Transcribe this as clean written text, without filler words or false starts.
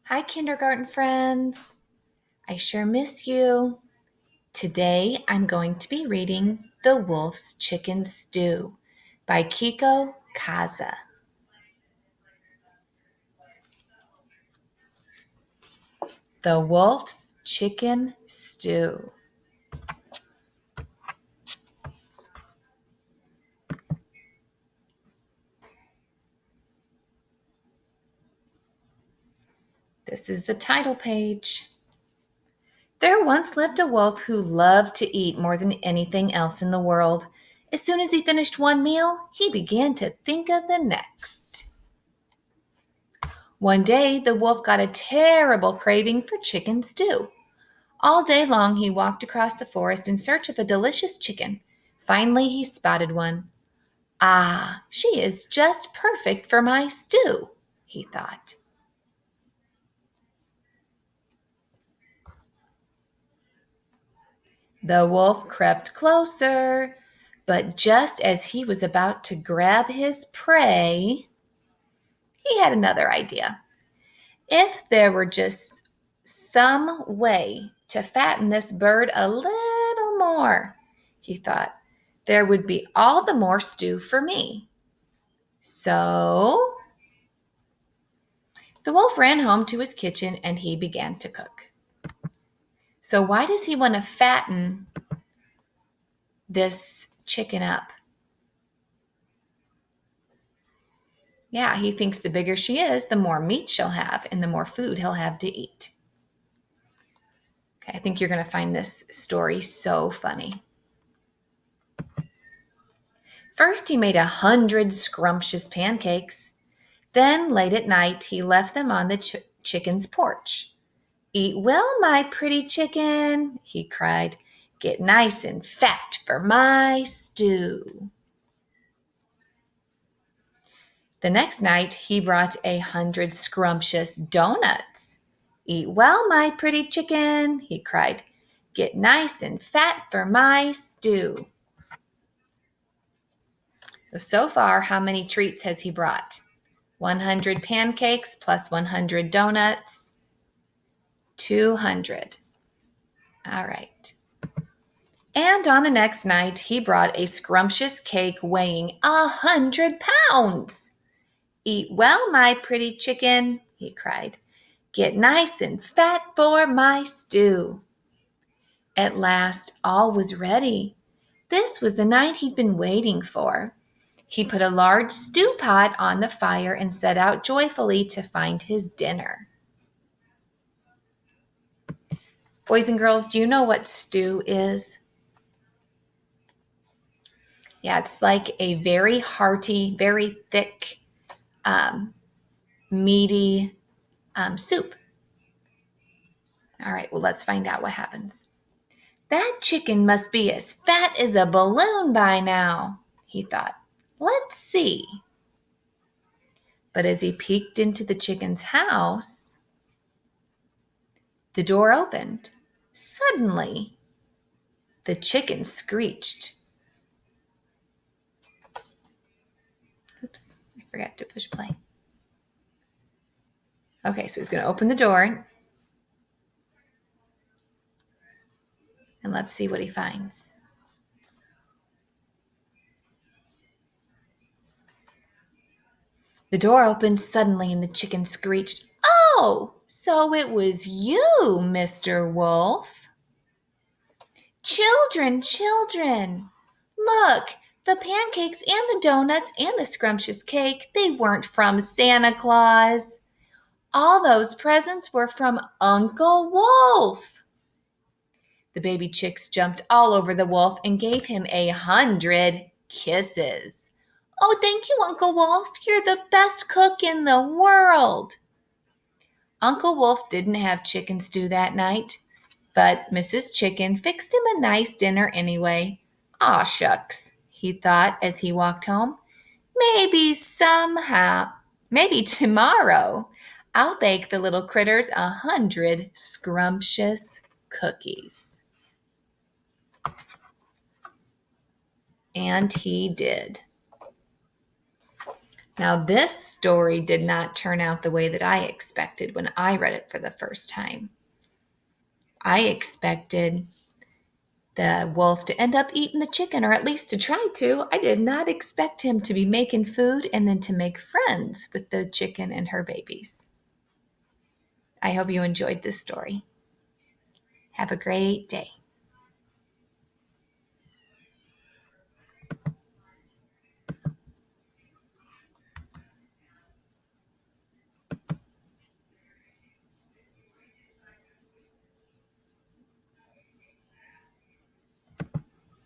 Hi, kindergarten friends. I sure miss you. Today I'm going to be reading The Wolf's Chicken Stew by Kiko Kaza. The Wolf's Chicken Stew. This is the title page. There once lived a wolf who loved to eat more than anything else in the world. As soon as he finished one meal, he began to think of the next. One day, the wolf got a terrible craving for chicken stew. All day long, he walked across the forest in search of a delicious chicken. Finally, he spotted one. Ah, she is just perfect for my stew, he thought. The wolf crept closer, but just as he was about to grab his prey, he had another idea. If there were just some way to fatten this bird a little more, he thought, there would be all the more stew for me. So the wolf ran home to his kitchen and he began to cook. So why does he want to fatten this chicken up? Yeah, he thinks the bigger she is, the more meat she'll have and the more food he'll have to eat. Okay, I think you're going to find this story so funny. First, he made 100 scrumptious pancakes. Then, late at night, he left them on the chicken's porch. Eat well, my pretty chicken, he cried. Get nice and fat for my stew. The next night, he brought 100 scrumptious donuts. Eat well, my pretty chicken, he cried. Get nice and fat for my stew. So far, how many treats has he brought? 100 pancakes plus 100 donuts, 200. All right. And on the next night, he brought a scrumptious cake weighing 100 pounds. Eat well, my pretty chicken, he cried. Get nice and fat for my stew. At last, all was ready. This was the night he'd been waiting for. He put a large stew pot on the fire and set out joyfully to find his dinner. Boys and girls, do you know what stew is? Yeah, it's like a very hearty, very thick, meaty soup. All right, well, let's find out what happens. That chicken must be as fat as a balloon by now, he thought. Let's see. But as he peeked into the chicken's house, the door opened. Suddenly, the chicken screeched. Oops, I forgot to push play. Okay, so he's going to open the door. And let's see what he finds. The door opened suddenly and the chicken screeched, "Oh, so it was you, Mr. Wolf." Children, children, look, the pancakes and the donuts and the scrumptious cake, they weren't from Santa Claus. All those presents were from Uncle Wolf. The baby chicks jumped all over the wolf and gave him 100 kisses. Oh, thank you, Uncle Wolf. You're the best cook in the world. Uncle Wolf didn't have chicken stew that night, but Mrs. Chicken fixed him a nice dinner anyway. Aw, shucks, he thought as he walked home. Maybe tomorrow, I'll bake the little critters 100 scrumptious cookies. And he did. Now, this story did not turn out the way that I expected when I read it for the first time. I expected the wolf to end up eating the chicken, or at least to try to. I did not expect him to be making food and then to make friends with the chicken and her babies. I hope you enjoyed this story. Have a great day.